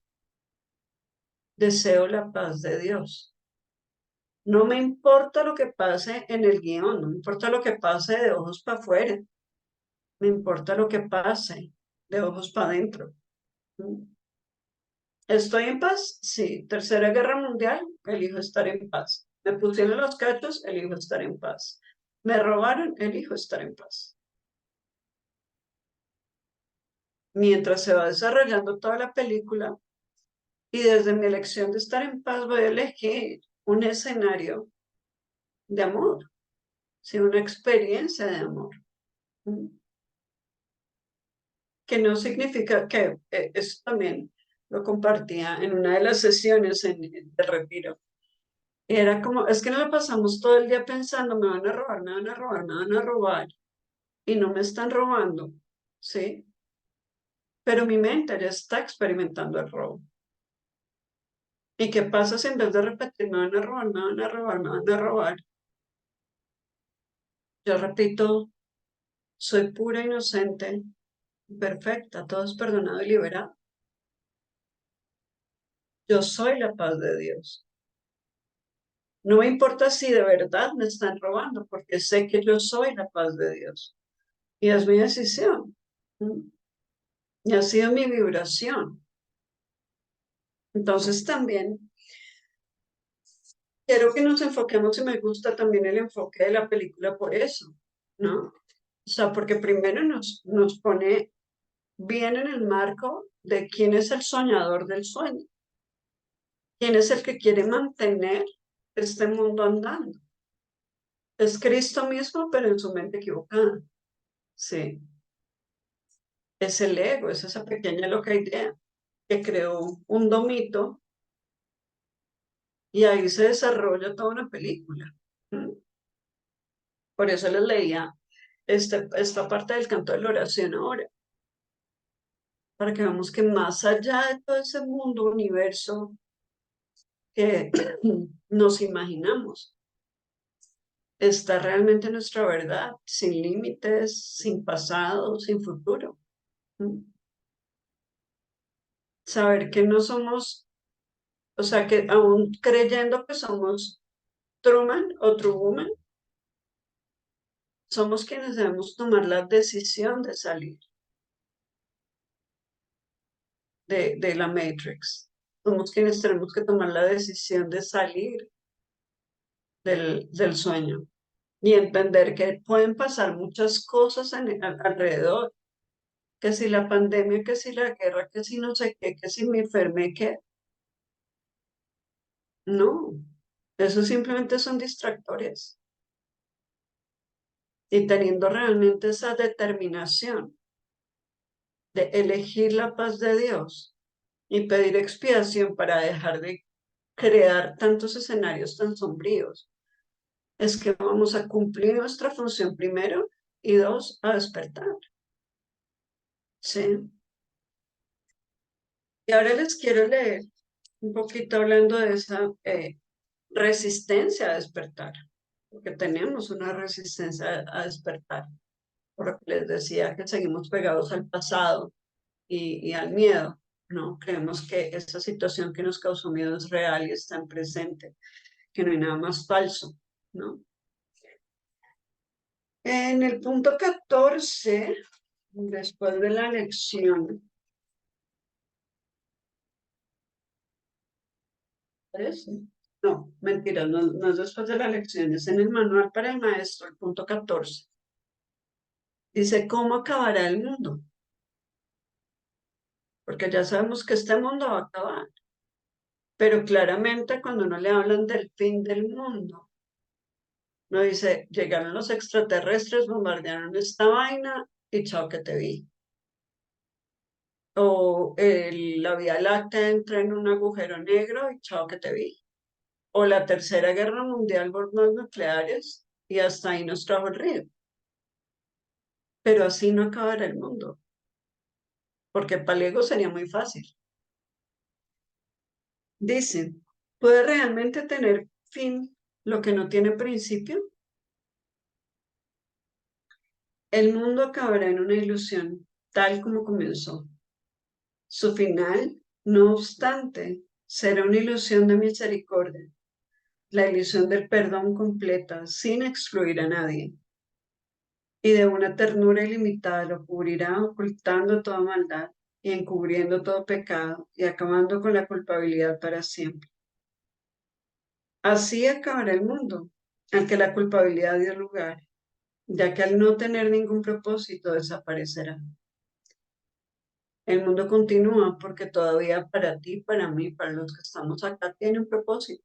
deseo la paz de Dios. No me importa lo que pase en el guión, no me importa lo que pase de ojos para afuera, me importa lo que pase de ojos para adentro. ¿Estoy en paz? Sí. Tercera Guerra Mundial, elijo estar en paz. Me pusieron los cachos, elijo estar en paz. Me robaron, elijo estar en paz. Mientras se va desarrollando toda la película y desde mi elección de estar en paz voy a elegir un escenario de amor, sí, una experiencia de amor. ¿Mm? Que no significa que eso también lo compartía en una de las sesiones de retiro. Y era como, es que no lo pasamos todo el día pensando, me van a robar, me van a robar, me van a robar, y no me están robando, ¿sí? Pero mi mente ya está experimentando el robo. ¿Y qué pasa si en vez de repetir, me van a robar, me van a robar, me van a robar? Yo repito, soy pura, inocente, perfecta, todo es perdonado y liberado. Yo soy la paz de Dios. No me importa si de verdad me están robando, porque sé que yo soy la paz de Dios. Y es mi decisión. ¿Mm? Y ha sido mi vibración. Entonces también quiero que nos enfoquemos y me gusta también el enfoque de la película por eso, ¿no? O sea, porque primero nos pone bien en el marco de quién es el soñador del sueño, quién es el que quiere mantener este mundo andando. Es Cristo mismo, pero en su mente equivocada. Sí, es el ego, es esa pequeña loca idea que creó un domito y ahí se desarrolla toda una película. ¿Mm? Por eso les leía esta parte del canto de la oración ahora, para que veamos que más allá de todo ese mundo, universo que nos imaginamos, está realmente nuestra verdad, sin límites, sin pasado, sin futuro. ¿Mm? Saber que no somos, o sea, que aún creyendo que somos Truman o True Woman, somos quienes debemos tomar la decisión de salir de la Matrix. Somos quienes tenemos que tomar la decisión de salir del sueño y entender que pueden pasar muchas cosas alrededor, que si la pandemia, que si la guerra, que si no sé qué, que si me enfermé, que no, eso simplemente son distractores. Y teniendo realmente esa determinación de elegir la paz de Dios y pedir expiación para dejar de crear tantos escenarios tan sombríos, es que vamos a cumplir nuestra función primero y dos, a despertar. Sí. Y ahora les quiero leer un poquito hablando de esa resistencia a despertar, porque tenemos una resistencia a despertar, por lo que les decía que seguimos pegados al pasado y al miedo. ¿no? Creemos que esa situación que nos causó miedo es real y está en presente, que no hay nada más falso, ¿no? En el punto 14, después de la lección, ¿parece? No, mentira, no, no es después de la lección, es en el manual para el maestro, el punto 14. Dice, ¿cómo acabará el mundo? Porque ya sabemos que este mundo va a acabar. Pero claramente cuando no le hablan del fin del mundo, no dice, llegaron los extraterrestres, bombardearon esta vaina y chao que te vi. O la Vía Láctea entra en un agujero negro y chao que te vi. O la Tercera Guerra Mundial, bombas nucleares, y hasta ahí nos trajo el río. Pero así no acabará el mundo, porque Palego sería muy fácil. Dicen, ¿puede realmente tener fin lo que no tiene principio? El mundo acabará en una ilusión, tal como comenzó. Su final, no obstante, será una ilusión de misericordia, la ilusión del perdón completa, sin excluir a nadie, y de una ternura ilimitada lo cubrirá ocultando toda maldad y encubriendo todo pecado y acabando con la culpabilidad para siempre. Así acabará el mundo, al que la culpabilidad dio lugar, ya que al no tener ningún propósito desaparecerá. El mundo continúa porque todavía para ti, para mí, para los que estamos acá, tiene un propósito.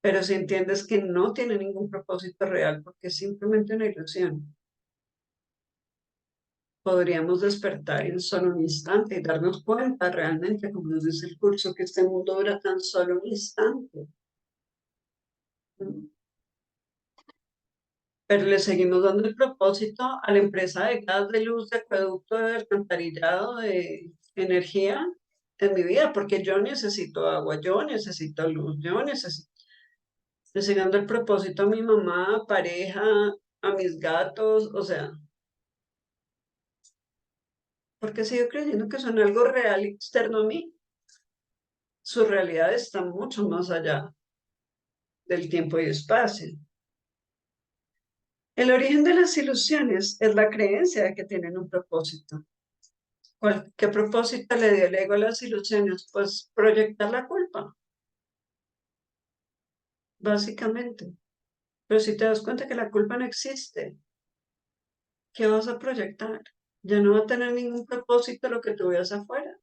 Pero si entiendes que no tiene ningún propósito real porque es simplemente una ilusión, podríamos despertar en solo un instante y darnos cuenta realmente, como nos dice el curso, que este mundo dura tan solo un instante. Pero le seguimos dando el propósito a la empresa de gas, de luz, de acueducto, de alcantarillado, de energía en mi vida, porque yo necesito agua, yo necesito luz, yo necesito. Le sigo dando el propósito a mi mamá, pareja, a mis gatos, o sea, porque sigo creyendo que son algo real externo a mí. Su realidad está mucho más allá del tiempo y espacio. El origen de las ilusiones es la creencia de que tienen un propósito. ¿Qué propósito le dio el ego a las ilusiones? Pues proyectar la culpa, básicamente. Pero si te das cuenta que la culpa no existe, ¿qué vas a proyectar? Ya no va a tener ningún propósito lo que tú veas afuera,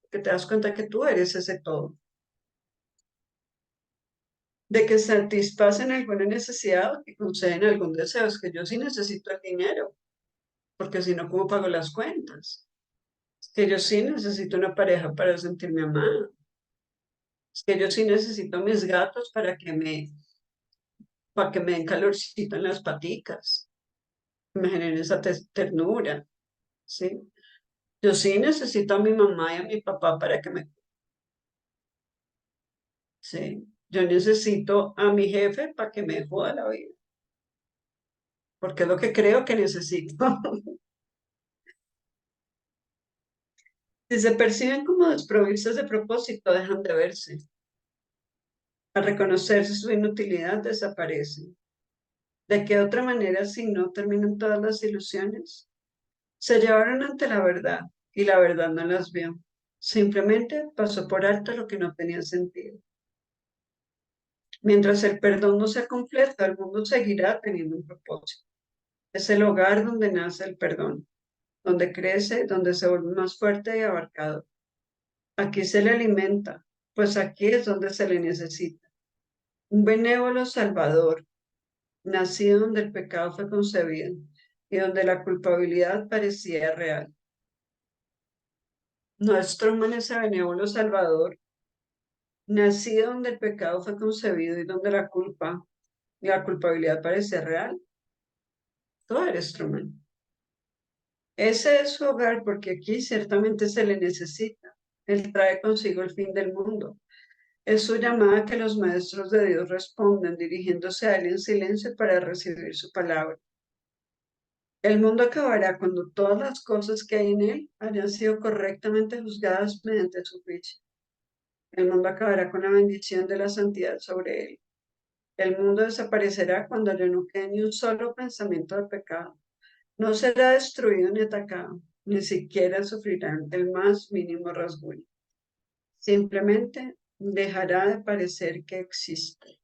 que te das cuenta que tú eres ese todo. De que satisfacen alguna necesidad o que conceden algún deseo. Es que yo sí necesito el dinero, porque si no, ¿cómo pago las cuentas? Es que yo sí necesito una pareja para sentirme amada. Es que yo sí necesito mis gatos para que me den calorcito en las paticas, que me generen esa ternura, ¿sí? Yo sí necesito a mi mamá y a mi papá para que me, ¿sí? Yo necesito a mi jefe para que me joda la vida, porque es lo que creo que necesito. Si se perciben como desprovistos de propósito, dejan de verse. Al reconocerse su inutilidad, desaparecen. ¿De qué otra manera si no terminan todas las ilusiones? Se llevaron ante la verdad y la verdad no las vio. Simplemente pasó por alto lo que no tenía sentido. Mientras el perdón no sea completo, el mundo seguirá teniendo un propósito. Es el hogar donde nace el perdón, donde crece, donde se vuelve más fuerte y abarcador. Aquí se le alimenta, pues aquí es donde se le necesita. Un benévolo salvador, nacido donde el pecado fue concebido y donde la culpabilidad parecía real. Nuestro man ese benévolo salvador, nacido donde el pecado fue concebido y donde la culpa y la culpabilidad parecía real. Tú eres Truman. Ese es su hogar porque aquí ciertamente se le necesita. Él trae consigo el fin del mundo. Es su llamada que los maestros de Dios responden dirigiéndose a él en silencio para recibir su palabra. El mundo acabará cuando todas las cosas que hay en él hayan sido correctamente juzgadas mediante su juicio. El mundo acabará con la bendición de la santidad sobre él. El mundo desaparecerá cuando ya no quede ni un solo pensamiento de pecado. No será destruido ni atacado, ni siquiera sufrirán el más mínimo rasguño. Simplemente dejará de parecer que existe.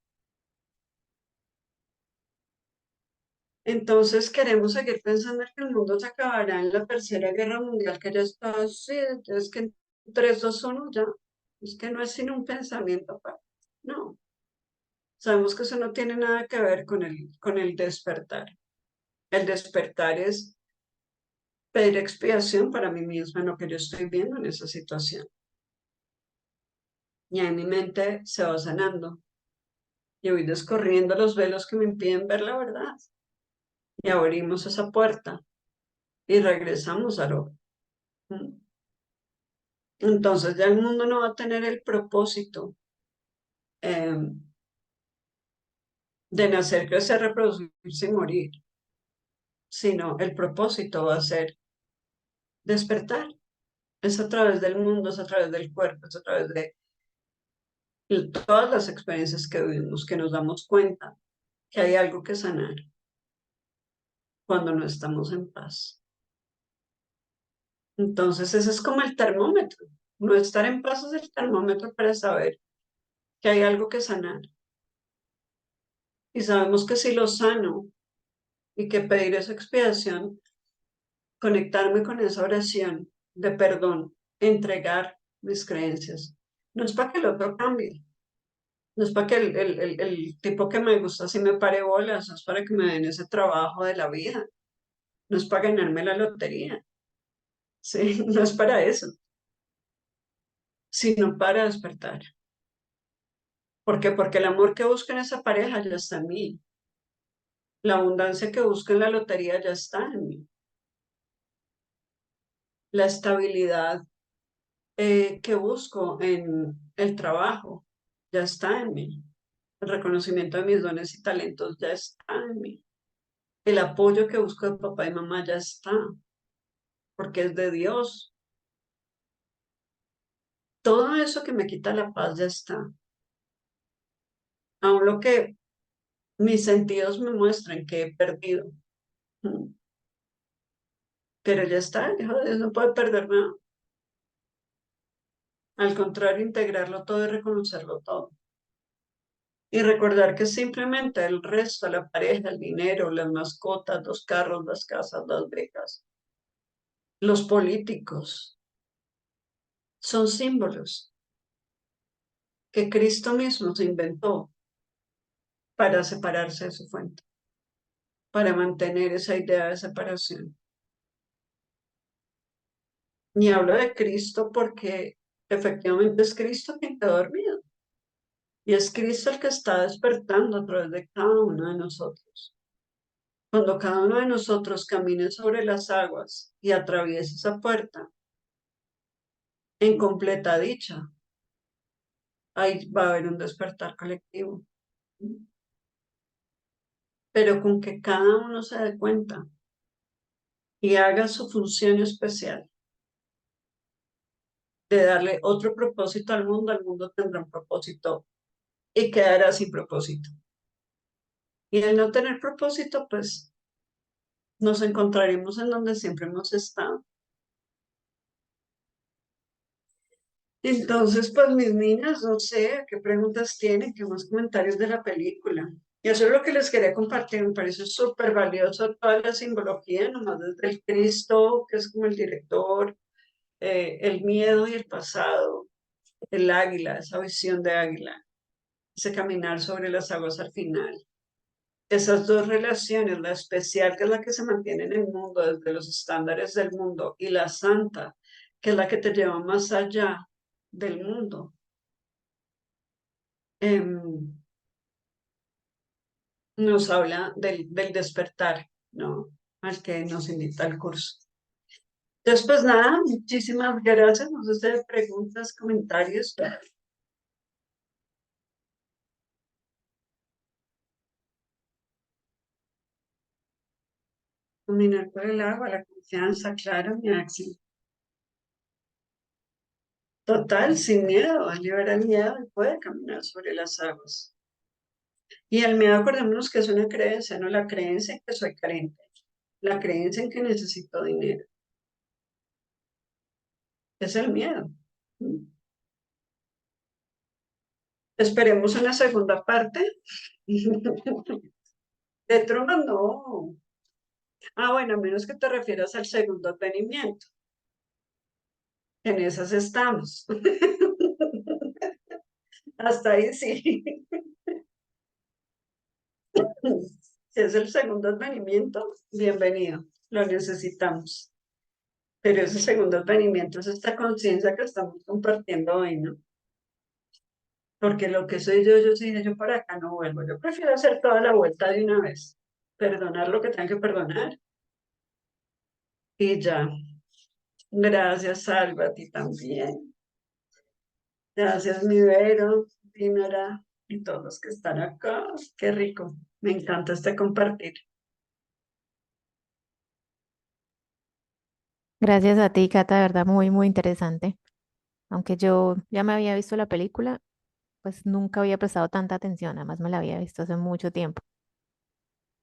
Entonces queremos seguir pensando que el mundo se acabará en la Tercera Guerra Mundial, que ya está así, es que en 3, 2, 1 ya, es que no es sino un pensamiento. No, sabemos que eso no tiene nada que ver con el despertar. El despertar es pedir expiación para mí misma en lo que yo estoy viendo en esa situación. Y ahí mi mente se va sanando y voy descorriendo los velos que me impiden ver la verdad. Y abrimos esa puerta y regresamos a lo. Entonces ya el mundo no va a tener el propósito eh, de nacer, crecer, reproducirse y morir, sino el propósito va a ser despertar. Es a través del mundo, es a través del cuerpo, es a través de todas las experiencias que vivimos que nos damos cuenta que hay algo que sanar cuando no estamos en paz. Entonces ese es como el termómetro. No estar en paz es el termómetro para saber que hay algo que sanar. Y sabemos que si lo sano y que pedir esa expiación, conectarme con esa oración de perdón, entregar mis creencias. No es para que el otro cambie, no es para que el tipo que me gusta si me pare bolas, no es para que me den ese trabajo de la vida, no es para ganarme la lotería, ¿sí? No es para eso, sino para despertar. ¿Por qué? Porque el amor que busco en esa pareja ya está en mí, la abundancia que busco en la lotería ya está en mí, la estabilidad que busco en el trabajo ya está en mí. El reconocimiento de mis dones y talentos ya está en mí. El apoyo que busco de papá y mamá ya está, porque es de Dios. Todo eso que me quita la paz ya está. Aún lo que mis sentidos me muestran que he perdido. Mm. Pero ya está, el Hijo de Dios no puede perder nada. Al contrario, integrarlo todo y reconocerlo todo. Y recordar que simplemente el resto, la pareja, el dinero, las mascotas, los carros, las casas, las becas, los políticos, son símbolos que Cristo mismo se inventó para separarse de su fuente, para mantener esa idea de separación. Y hablo de Cristo porque efectivamente es Cristo quien quedó dormido. Y es Cristo el que está despertando a través de cada uno de nosotros. Cuando cada uno de nosotros camine sobre las aguas y atraviese esa puerta en completa dicha, ahí va a haber un despertar colectivo. Pero con que cada uno se dé cuenta y haga su función especial de darle otro propósito al mundo tendrá un propósito y quedará sin propósito. Y el no tener propósito, pues nos encontraremos en donde siempre hemos estado. Entonces, pues mis niñas, no sé qué preguntas tienen, qué más comentarios de la película. Y eso es lo que les quería compartir, me parece súper valioso toda la simbología, nomás desde el Cristo, que es como el director, el miedo y el pasado, el águila, esa visión de águila, ese caminar sobre las aguas al final. Esas dos relaciones, la especial, que es la que se mantiene en el mundo desde los estándares del mundo, y la santa, que es la que te lleva más allá del mundo, em, nos habla del despertar, ¿no? Al que nos invita al curso. Entonces, pues nada, muchísimas gracias. No sé si hay preguntas, comentarios. Caminar por el agua, la confianza, claro, mi Axel. Total, sin miedo, libera el miedo y puede caminar sobre las aguas. Y el miedo, acordémonos que es una creencia, no la creencia en que soy carente, la creencia en que necesito dinero. Es el miedo. Esperemos una segunda parte. De Truman, no. Ah, bueno, a menos que te refieras al segundo advenimiento. En esas estamos. Hasta ahí sí. Si es el segundo advenimiento, bienvenido. Lo necesitamos. Pero ese segundo advenimiento es esta conciencia que estamos compartiendo hoy, ¿no? Porque lo que soy yo sí, yo para acá no vuelvo. Yo prefiero hacer toda la vuelta de una vez. Perdonar lo que tenga que perdonar. Y ya. Gracias, Salva, a ti también. Gracias, mi Vero, Dinora y todos los que están acá. Qué rico. Me encanta este compartir. Gracias a ti, Cata, de verdad, muy, muy interesante. Aunque yo ya me había visto la película, pues nunca había prestado tanta atención, además me la había visto hace mucho tiempo.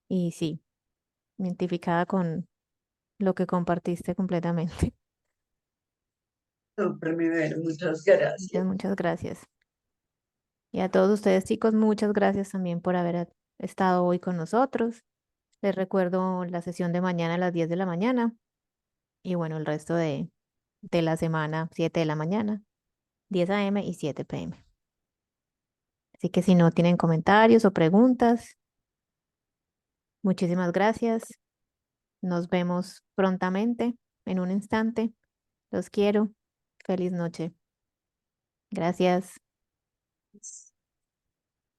Y sí, identificada con lo que compartiste completamente. Súper, mi Vero, muchas Muchas, gracias. muchas gracias. Y a todos ustedes, chicos, muchas gracias también por haber estado hoy con nosotros. Les recuerdo la sesión de mañana a las 10 de la mañana y bueno, el resto de la semana, 7 de la mañana, 10 a.m. y 7 p.m. Así que si no tienen comentarios o preguntas, muchísimas gracias. Nos vemos prontamente, en un instante. Los quiero. Feliz noche. Gracias.